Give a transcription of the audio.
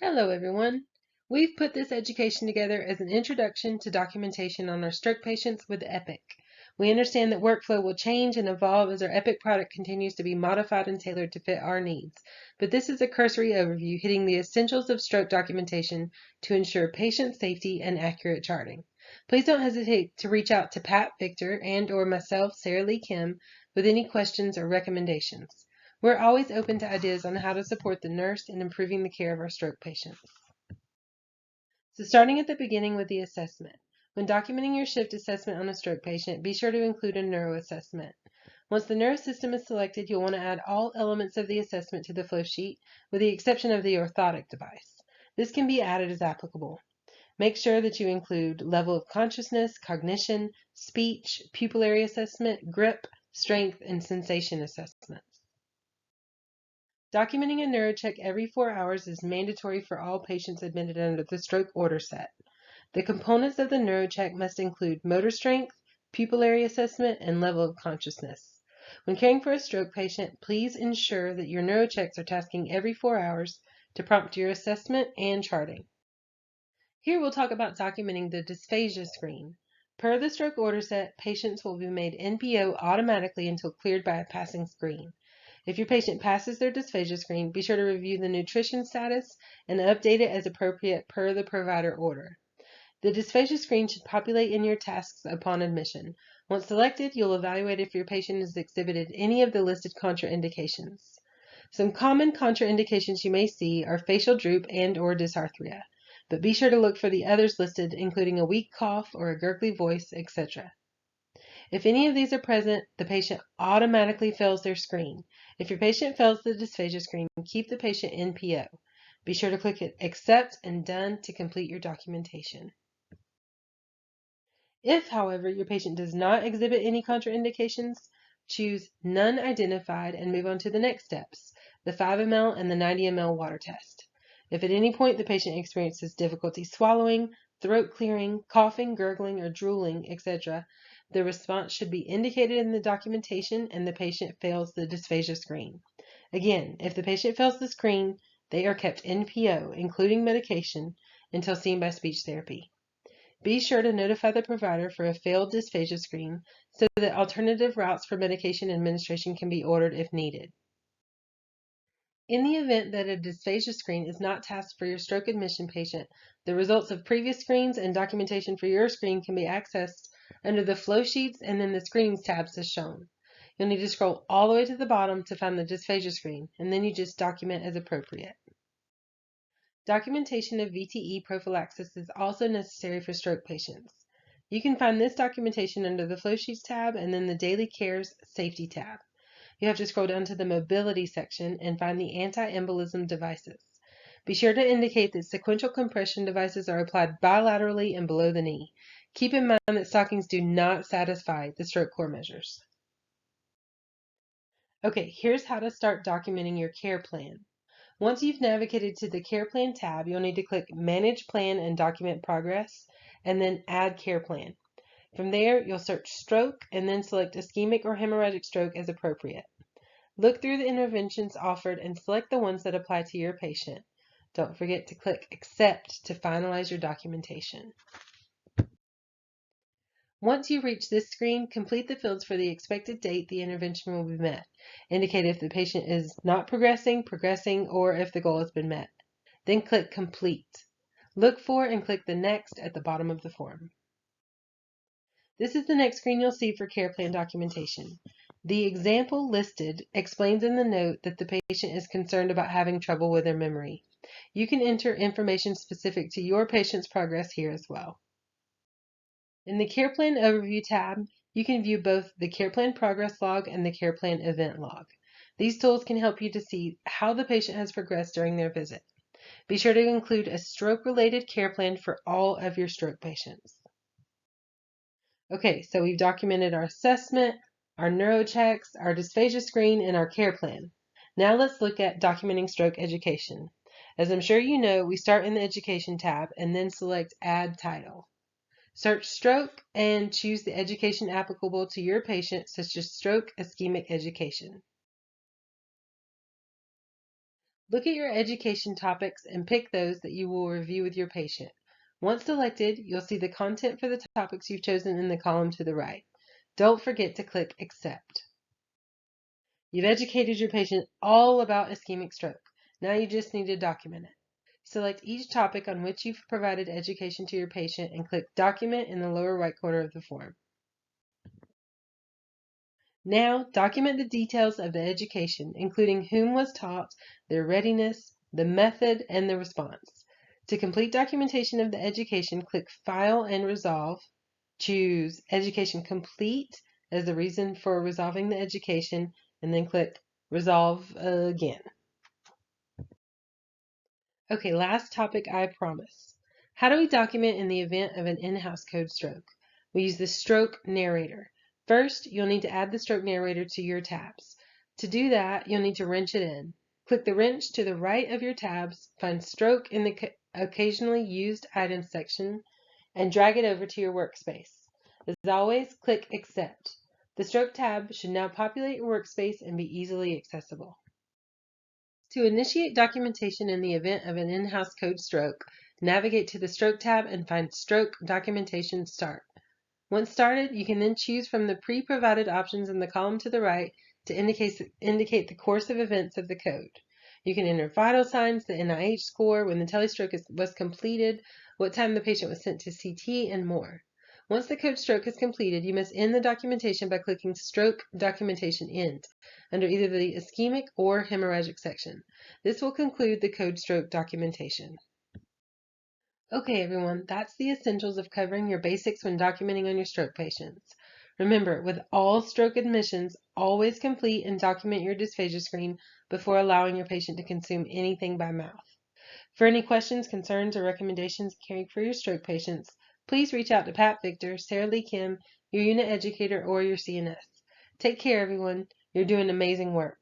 Hello everyone. We've put this education together as an introduction to documentation on our stroke patients with Epic. We understand that workflow will change and evolve as our Epic product continues to be modified and tailored to fit our needs. But this is a cursory overview hitting the essentials of stroke documentation to ensure patient safety and accurate charting. Please don't hesitate to reach out to Pat Victor and/or myself, Sarah Lee Kim, with any questions or recommendations. We're always open to ideas on how to support the nurse in improving the care of our stroke patients. So starting at the beginning with the assessment. When documenting your shift assessment on a stroke patient, be sure to include a neuro assessment. Once the neuro system is selected, you'll want to add all elements of the assessment to the flow sheet, with the exception of the orthotic device. This can be added as applicable. Make sure that you include level of consciousness, cognition, speech, pupillary assessment, grip, strength, and sensation assessments. Documenting a neurocheck every 4 hours is mandatory for all patients admitted under the stroke order set. The components of the neurocheck must include motor strength, pupillary assessment, and level of consciousness. When caring for a stroke patient, please ensure that your neurochecks are tasking every 4 hours to prompt your assessment and charting. Here we'll talk about documenting the dysphagia screen. Per the stroke order set, patients will be made NPO automatically until cleared by a passing screen. If your patient passes their dysphagia screen, be sure to review the nutrition status and update it as appropriate per the provider order. The dysphagia screen should populate in your tasks upon admission. Once selected, you'll evaluate if your patient has exhibited any of the listed contraindications. Some common contraindications you may see are facial droop and/or dysarthria, but be sure to look for the others listed, including a weak cough or a gurgly voice, etc. If any of these are present, the patient automatically fails their screen. If your patient fails the dysphagia screen, keep the patient NPO. Be sure to click Accept and Done to complete your documentation. If, however, your patient does not exhibit any contraindications, choose None Identified and move on to the next steps, the 5 ml and the 90 ml water test. If at any point the patient experiences difficulty swallowing, throat clearing, coughing, gurgling, or drooling, etc., the response should be indicated in the documentation and the patient fails the dysphagia screen. Again, if the patient fails the screen, they are kept NPO, including medication, until seen by speech therapy. Be sure to notify the provider for a failed dysphagia screen so that alternative routes for medication administration can be ordered if needed. In the event that a dysphagia screen is not tasked for your stroke admission patient, the results of previous screens and documentation for your screen can be accessed under the flow sheets and in the screenings tabs as shown. You'll need to scroll all the way to the bottom to find the dysphagia screen, and then you just document as appropriate. Documentation of VTE prophylaxis is also necessary for stroke patients. You can find this documentation under the Flow Sheets tab and then the Daily Cares Safety tab. You have to scroll down to the Mobility section and find the anti-embolism devices. Be sure to indicate that sequential compression devices are applied bilaterally and below the knee. Keep in mind that stockings do not satisfy the stroke core measures. Okay, here's how to start documenting your care plan. Once you've navigated to the Care Plan tab, you'll need to click Manage Plan and Document Progress, and then Add Care Plan. From there, you'll search Stroke and then select ischemic or hemorrhagic stroke as appropriate. Look through the interventions offered and select the ones that apply to your patient. Don't forget to click Accept to finalize your documentation. Once you reach this screen, complete the fields for the expected date the intervention will be met. Indicate if the patient is not progressing, or if the goal has been met. Then click Complete. Look for and click the Next at the bottom of the form. This is the next screen you'll see for care plan documentation. The example listed explains in the note that the patient is concerned about having trouble with their memory. You can enter information specific to your patient's progress here as well. In the Care Plan Overview tab, you can view both the Care Plan Progress Log and the Care Plan Event Log. These tools can help you to see how the patient has progressed during their visit. Be sure to include a stroke-related care plan for all of your stroke patients. Okay, so we've documented our assessment, our neurochecks, our dysphagia screen, and our care plan. Now let's look at documenting stroke education. As I'm sure you know, we start in the Education tab and then select Add Title. Search stroke and choose the education applicable to your patient, such as stroke ischemic education. Look at your education topics and pick those that you will review with your patient. Once selected, you'll see the content for the topics you've chosen in the column to the right. Don't forget to click Accept. You've educated your patient all about ischemic stroke. Now you just need to document it. Select each topic on which you've provided education to your patient and click Document in the lower right corner of the form. Now, document the details of the education, including whom was taught, their readiness, the method, and the response. To complete documentation of the education, click File and Resolve. Choose Education Complete as the reason for resolving the education, and then click Resolve again. Okay, last topic, I promise. How do we document in the event of an in-house code stroke? We use the stroke narrator. First, you'll need to add the stroke narrator to your tabs. To do that, you'll need to wrench it in. Click the wrench to the right of your tabs, find stroke in the occasionally used items section, and drag it over to your workspace. As always, click Accept. The stroke tab should now populate your workspace and be easily accessible. To initiate documentation in the event of an in-house code stroke, navigate to the Stroke tab and find Stroke Documentation Start. Once started, you can then choose from the pre-provided options in the column to the right to indicate the course of events of the code. You can enter vital signs, the NIH score, when the telestroke was completed, what time the patient was sent to CT, and more. Once the code stroke is completed, you must end the documentation by clicking Stroke Documentation End under either the ischemic or hemorrhagic section. This will conclude the code stroke documentation. Okay, everyone, that's the essentials of covering your basics when documenting on your stroke patients. Remember, with all stroke admissions, always complete and document your dysphagia screen before allowing your patient to consume anything by mouth. For any questions, concerns, or recommendations caring for your stroke patients, please reach out to Pat Victor, Sarah Lee Kim, your unit educator, or your CNS. Take care, everyone. You're doing amazing work.